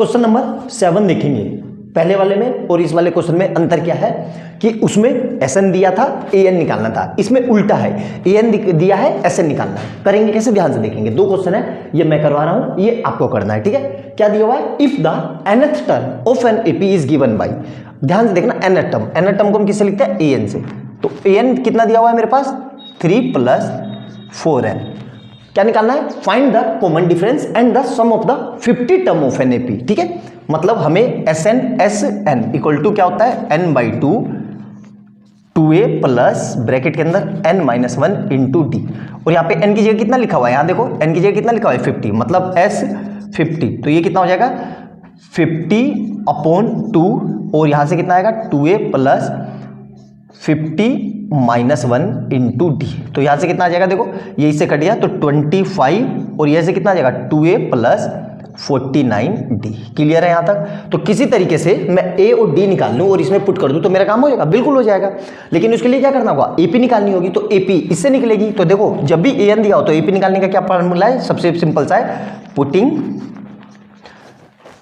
Question number 7 देखेंगे। पहले वाले में और इस वाले क्वेश्चन में अंतर क्या है कि उसमें एसएन दिया था, एएन निकालना था। इसमें उल्टा है, एएन दिया है, एसएन निकालना है। करेंगे कैसे, ध्यान से देखेंगे। 2 क्वेश्चन है, ये मैं करवा रहा हूं, ये आपको करना है, ठीक है। क्या दिया हुआ है, if the nth term of N AP is given by, ध्यान से देखना, nth टर्म को हम किससे लिखते हैं, एएन से। तो एएन कितना दिया हुआ है मेरे पास, 3 + 4n। क्या निकालना है, find the common difference and the sum of the 50 term of N AP, ठीक है। मतलब हमें एस एन इक्वल टू क्या होता है, n/2 2a प्लस ब्रैकेट के अंदर n-1 इंटू डी। और यहाँ पे n की जगह कितना लिखा हुआ है, यहाँ देखो n की जगह कितना लिखा हुआ है, 50, मतलब s 50। तो ये कितना हो जाएगा, 50/2, और यहाँ से कितना आएगा, 2a प्लस 50-1 इंटू डी। तो यहाँ से कितना आ जाएगा, देखो ये इससे कट गया तो 25, और यहाँ से कितना आ जाएगा, 2a प्लस 49d। क्लियर है यहाँ तक। तो किसी तरीके से मैं a और d निकाल लूँ और इसमें पुट कर दूँ तो मेरा काम हो जाएगा, बिल्कुल हो जाएगा। लेकिन उसके लिए क्या करना होगा, AP निकालनी होगी। तो AP इससे निकलेगी। तो देखो जब भी an दिया हो तो AP निकालने का क्या फॉर्मूला है, सबसे सिंपल सा है, पुटिंग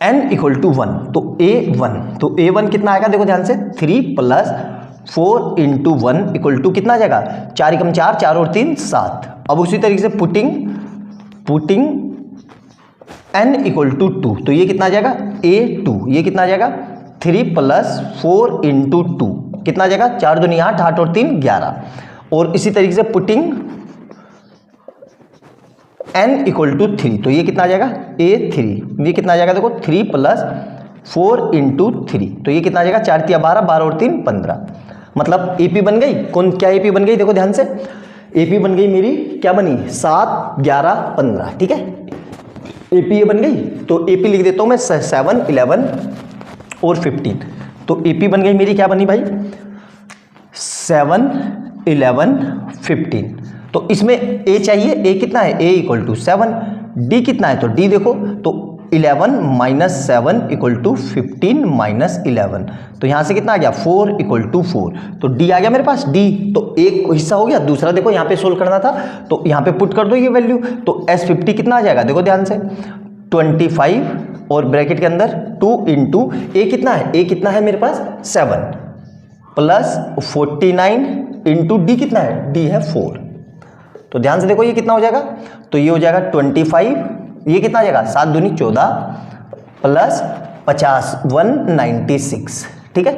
n = 1। तो A1, तो A1 कितना आएगा, देखो ध्यान से, 3 + 4 × 1 = कितना आ जाएगा, 4 × 4, 4 और 3 7। अब उसी तरीके से पुटिंग n = 2, तो ये कितना आ जाएगा, A2, ये कितना आ जाएगा, 3 + 4 × 2 कितना आ जाएगा, 4 दूनी 8, 8 और 3 11। और इसी तरीके से पुटिंग n = 3, तो ये कितना आ जाएगा, A3, ये कितना आ जाएगा, देखो 3 + 4 × 3, तो ये कितना आ जाएगा, 4 × 12, 12 और 3 15। मतलब AP बन गई, कौन क्या AP बन गई, देखो ध्यान से, AP बन गई मेरी, क्या बनी, 7 11 15, ठीक है। AP ये बन गई, तो AP लिख देता हूं मैं 7 11 और 15। तो AP बन गई मेरी, क्या बनी भाई, 7 11 15। तो इसमें A चाहिए, A कितना है, A = 7, D कितना है, तो D देखो, तो 11 - 7 = 15 - 11। तो यहाँ से कितना आ गया, 4 = 4। तो D आ गया मेरे पास, D। तो एक हिस्सा हो गया, दूसरा देखो यहाँ पे सोल्व करना था, तो यहाँ पे पुट कर दो ये वैल्यू। तो S50 कितना आ जाएगा, देखो ध्यान से, 25 और ब्रैकेट के अंदर 2 × A कितना है, A कितना है मेरे पास, 7 + 49 × D कितना है, D है 4। तो ध्यान से देखो ये कितना हो जाएगा, तो ये हो जाएगा 25, ये कितना आ जाएगा, 7 दूनी 14 प्लस 50 196, ठीक है।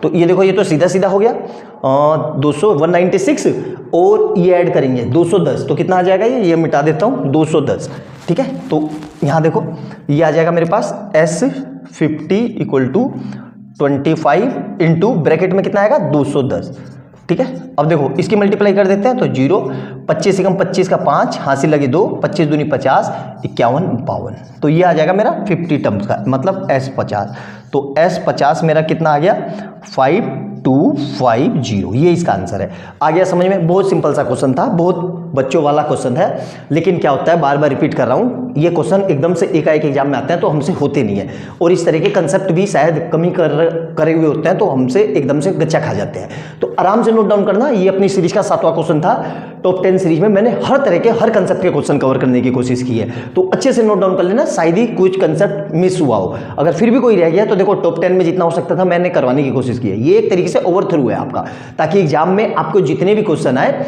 तो ये देखो ये तो सीधा सीधा हो गया, 200 196 और ये ऐड करेंगे 210, तो कितना आ जाएगा, ये मिटा देता हूँ, 210, ठीक है। तो यहाँ देखो ये आ जाएगा मेरे पास S50 = 25 इंटू ब्रैकेट में कितना आएगा, 210, ठीक है। अब देखो इसकी मल्टीप्लाई कर देते हैं, तो 0 25 × 25 का 5, हासिल लगे 2, 25 दूनी 50 51 52। तो ये आ जाएगा मेरा 50 टर्म्स का, मतलब S50। तो S50 मेरा कितना आ गया, 5250, ये इसका आंसर है। आ गया समझ में, बहुत सिंपल सा क्वेश्चन था, बहुत बच्चों वाला क्वेश्चन है। लेकिन क्या होता है, बार बार रिपीट कर रहा हूँ, ये क्वेश्चन एकदम से एकाएक एग्जाम में आते हैं तो हमसे होते नहीं है, और इस तरह के कंसेप्ट भी शायद कमी करे हुए होते हैं तो हमसे एकदम से गच्चा खा जाते हैं। तो आराम से नोट डाउन करना। ये अपनी सीरीज का 7वां क्वेश्चन था। टॉप 10 सीरीज में मैंने हर तरह के, हर कंसेप्ट के क्वेश्चन कवर करने की कोशिश की है, तो अच्छे से नोट डाउन कर लेना, शायद ही कुछ कंसेप्ट मिस हुआ हो। अगर फिर भी कोई रह गया तो देखो टॉप 10 में जितना हो सकता था मैंने करवाने की कोशिश की है। ये एक तरीके से ओवरथ्रू है आपका, ताकि एग्जाम में आपको जितने भी क्वेश्चन आए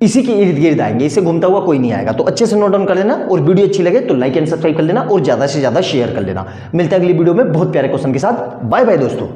इसी के इर्द गिर्द आएंगे, इससे घूमता हुआ कोई नहीं आएगा। तो अच्छे से नोट डाउन कर लेना, और वीडियो अच्छी लगे तो लाइक एंड सब्सक्राइब कर लेना, और ज्यादा से ज्यादा शेयर कर लेना। मिलते हैं अगली वीडियो में बहुत प्यारे क्वेश्चन के साथ। बाय बाय दोस्तों।